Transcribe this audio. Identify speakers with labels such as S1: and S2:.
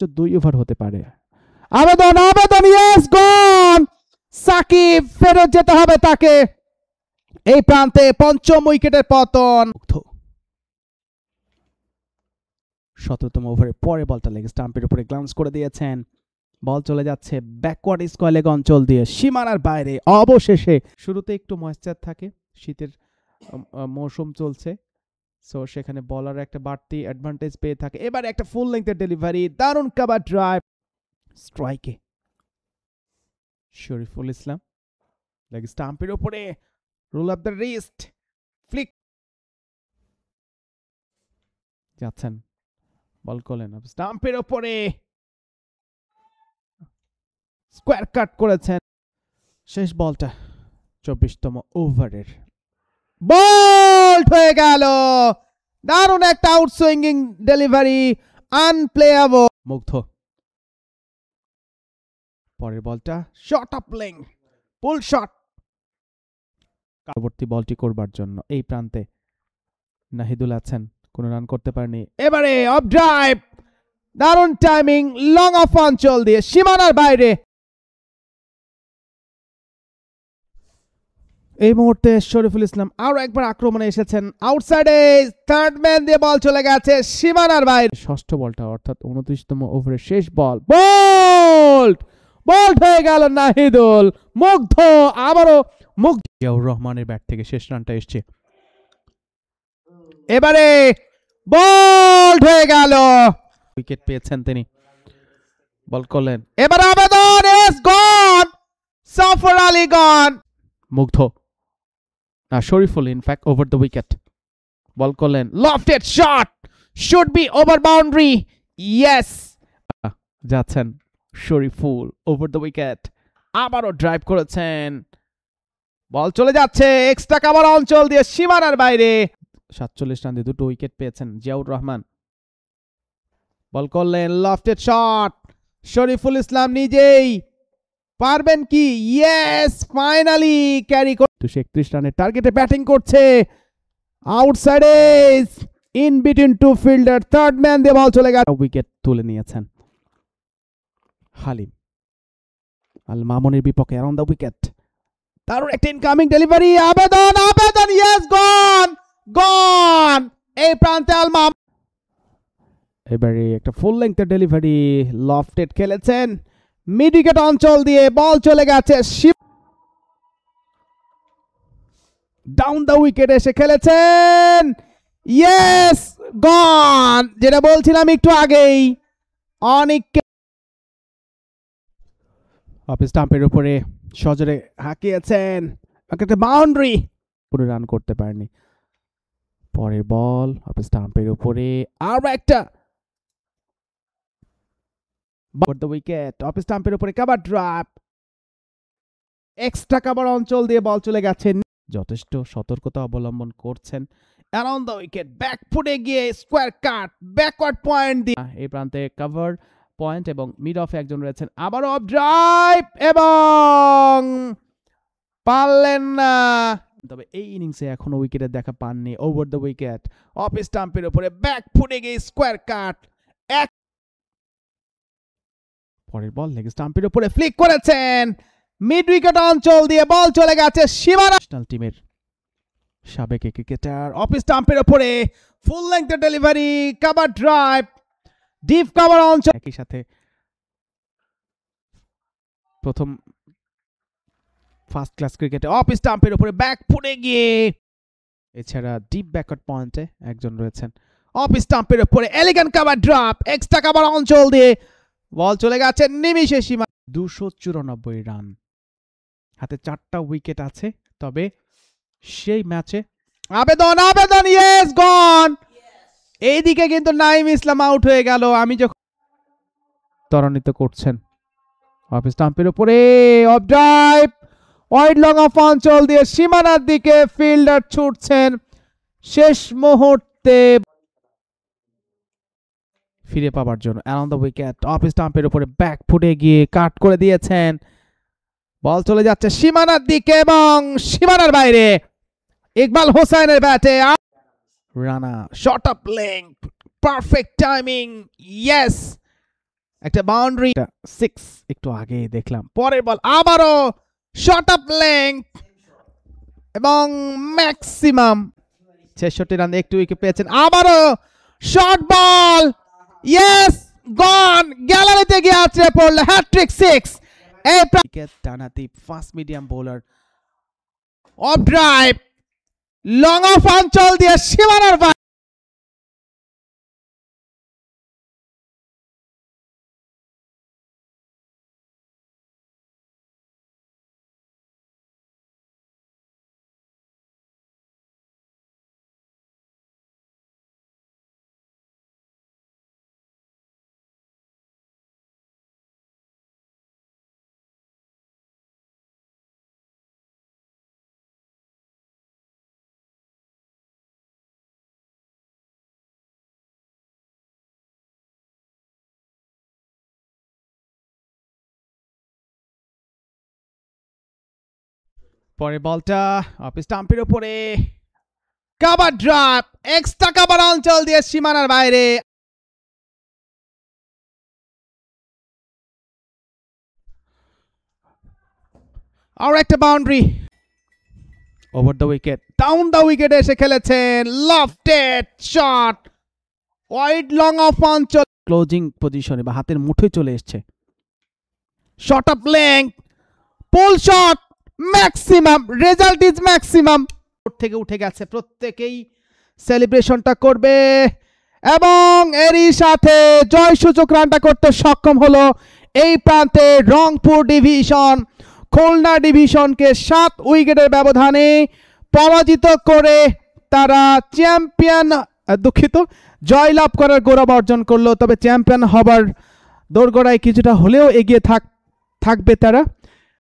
S1: 2 over হতে পারে। আবেদন ইয়েস গন। সাকিব ফেরত যেতে হবে তাকে। এই প্রান্তে পঞ্চম উইকেটের পতন। 17তম ওভারে পরে বলটা লেগ স্টাম্পের উপরে গ্লান্স করে দিয়েছেন। বল চলে যাচ্ছে ব্যাকওয়ার্ড স্কয়ার লেগ অঞ্চল দিয়ে সীমানার বাইরে। অবশেষে শুরুতে একটু ময়েশ্চার থাকে, শীতের মৌসুম চলছে, সো সেখানে বলার একটা বাড়তি অ্যাডভান্টেজ পেয়ে থাকে। এবারে একটা ফুল লেংথের ডেলিভারি, দারুণ কাভার ড্রাইভ, স্ট্রাইকে শরীফুল ইসলাম লেগ স্টাম্পের উপরে roll up the wrist, flick যাচ্ছেন, বল করলেন স্টাম্পের উপরে, স্কোয়ার কাট করেছেন। শেষ বলটা 24তম ওভারের, বল হয়ে গেল, দারুণ একটা আউটসুইঙ্গিং ডেলিভারি, আনপ্লেয়াবল। মুগ্ধ পরের বলটা শর্ট আপ লেং, পুল শট, পরবর্তী বলটি করবার জন্য এই প্রান্তে নাহিদুল আছেন, কোনো রান করতে পারেনি। এবারে অফ ড্রাইভ, দারুণ টাইমিং, লং অফ অঞ্চল দিয়ে সীমানার বাইরে। এই মুহূর্তে শরীফুল ইসলাম আরো একবার আক্রমণে এসেছেন, আউটসাইডে থার্ড ম্যান দিয়ে বল চলে গেছে সীমানার বাইরে। ষষ্ঠ বলটা অর্থাৎ 29তম ওভারের শেষ বল, বল হয়ে গেল নাহিদুল। মুগ্ধ, আবারও মুগ্ধ। জিয়াউর রহমানের ব্যাট থেকে শেষ রানটা এসছে, এবারে বল হয়ে গেল, উইকেট পেয়েছেন তিনি, বল করলেন, এবার আবেদন ইজ গন, সফর আলী গন। মুগ্ধ না Shoriful in fact over the wicket, bowl করলেন, lofted shot, should be over boundary, yes, যাচ্ছেন শরীফুল ওভার দ্য উইকেট, আবারও ড্রাইভ করেছেন, বল চলে যাচ্ছে এক্সট্রা কাভার অঞ্চল দিয়ে সীমানার বাইরে। 47 রান দিয়ে 2টো উইকেট পেয়েছেন জিয়াউর রহমান, বল করলেন, লফটেড শট, শরীফুল ইসলাম নিজেই পারবেন কি, ইয়েস, ফাইনালি ক্যারি করে 231 রানের টার্গেটে ব্যাটিং করছে, আউটসাইডে in between two fielder, third man দিয়ে বল চলে গেছে, উইকেট তুলে নিয়েছেন হালিম আল মামুনের বিপক্ষে অ্যারাউন্ড দ্য উইকেট, দারুণ একটা ইনকামিং ডেলিভারি, আবেদন ইয়েস গন। এই প্রান্তে আল মামুন, এবারে একটা ফুল লেংথের ডেলিভারি, লফটেড খেলেছেন, মিড উইকেট অঞ্চল দিয়ে বল চলে গেছে, ডাউন দ্য উইকেট এসে খেলেছেন, ইয়েস গন, যেটা বলছিলাম একটু আগেই, অনেক অফ স্টাম্পের উপরে সজরে হাঁকিয়েছেন, একটা বাউন্ডারি, পুরো রান করতে পারেনি। পরের বল অফ স্টাম্পের উপরে আর একটা দ্য উইকেট, অফ স্টাম্পের উপরে কাভার ড্রপ, এক্সট্রা কাভার অঞ্চল দিয়ে বল চলে গেছে, যথেষ্ট সতর্কতা অবলম্বন করছেন, অ্যারাউন্ড দ্য উইকেট, ব্যাক ফুটে গিয়ে স্কোয়ার কাট, ব্যাকওয়ার্ড পয়েন্ট দিয়ে এই প্রান্তে কভার পয়েন্ট এবং মিড অফে একজন রয়েছেন, আবার অফ ড্রাইভ এবং পারলেন না, তবে এই ইনিংসে এখনো উইকেটের দেখা পাননি, ওভার দ্য উইকেট, অফ স্টাম্পের উপরে ব্যাক ফুটে গিয়ে স্কোয়ার কাট, এক পরের বল লেগ স্টাম্পের উপরে ফ্লিক করেছেন, মিড উইকেট অঞ্চল দিয়ে বল চলে গেছে সীমানা। ন্যাশনাল টিমের সাবেক ক্রিকেটার, অফ স্টাম্পের উপরে ফুল লেংথের delivery, cover drive, deep cover অঞ্চল, একই সাথে প্রথম ফার্স্ট ক্লাস ক্রিকেটে অফ স্টাম্পের উপরে ব্যাক ফুটে গিয়ে, এছাড়া ডিপ ব্যাকওয়ার্ড পয়েন্টে একজন রয়েছেন, অফ স্টাম্পের উপরে elegant cover drop, extra cover অঞ্চল দিয়ে বল চলে গেছে নিমিষে সীমা। 294 রান, হাতে 4টা উইকেট আছে, তবে সেই ম্যাচে আবেদন ইয়েস গন। এইদিকে কিন্তু নাইম ইসলাম আউট হয়ে গেল, আমি যখন ত্বরান্বিত করছেন, অফ স্টাম্পের উপরে of drive, wide long off অঞ্চল দিয়ে সীমানার দিকে ফিল্ডার ছুটছেন, শেষ মুহূর্তে ফিরে পাবার জন্য অ্যারাউন্ড দ্য উইকেট, অফ স্টাম্পের উপরে ব্যাক ফুটে গিয়ে কাট করে দিয়েছেন, বল চলে যাচ্ছে সীমানার দিকে এবং সীমানার বাইরে, ইকবাল হোসেনের ব্যাটে Rana, short up length, perfect timing, yes, একটা বাউন্ডারি 6 একটু আগে দেখলাম। পরের বল আবারও শর্ট আপ লেংথ এবং ম্যাক্সিমাম 66 রানে একটু উইকেট পেয়েছেন। আবারও শর্ট বল, ইয়েস, গন, গ্যালারিতে গিয়ে আছড়ে পড়ল হ্যাট্রিক 6। এই উইকেট ডানাতি fast medium bowler off drive, long off অঞ্চল দিয়ে সীমানার বাইরে। পরের বলটা অফ স্টাম্পের উপরে, কাভার ড্রাইভ, এক্সট্রা কাভার অঞ্চল দিয়ে সীমানার বাইরে। আর একটা boundary over the wicket, down the wicket এসে খেলেছেন lofted shot, wide long off অঞ্চল, ক্লোজিং পজিশনে বা হাতের মুঠোয় চলে এসেছে। Short up length, pool shot, maximum, result is maximum. থেকে উঠে গেছে, প্রত্যেকেই সেলিব্রেশনটা করবে এবং এরই সাথে জয়সূচক রানটা করতে সক্ষম হলো এই প্রান্তে রংপুর ডিভিশন। খুলনা ডিভিশনকে 7 উইকেটের ব্যবধানে পরাজিত করে তারা চ্যাম্পিয়ন, জয়লাভ করার গৌরব অর্জন করলো। তবে চ্যাম্পিয়ন হবার দোরগোড়ায় কিছুটা হলেও এগিয়ে থাকবে তারা।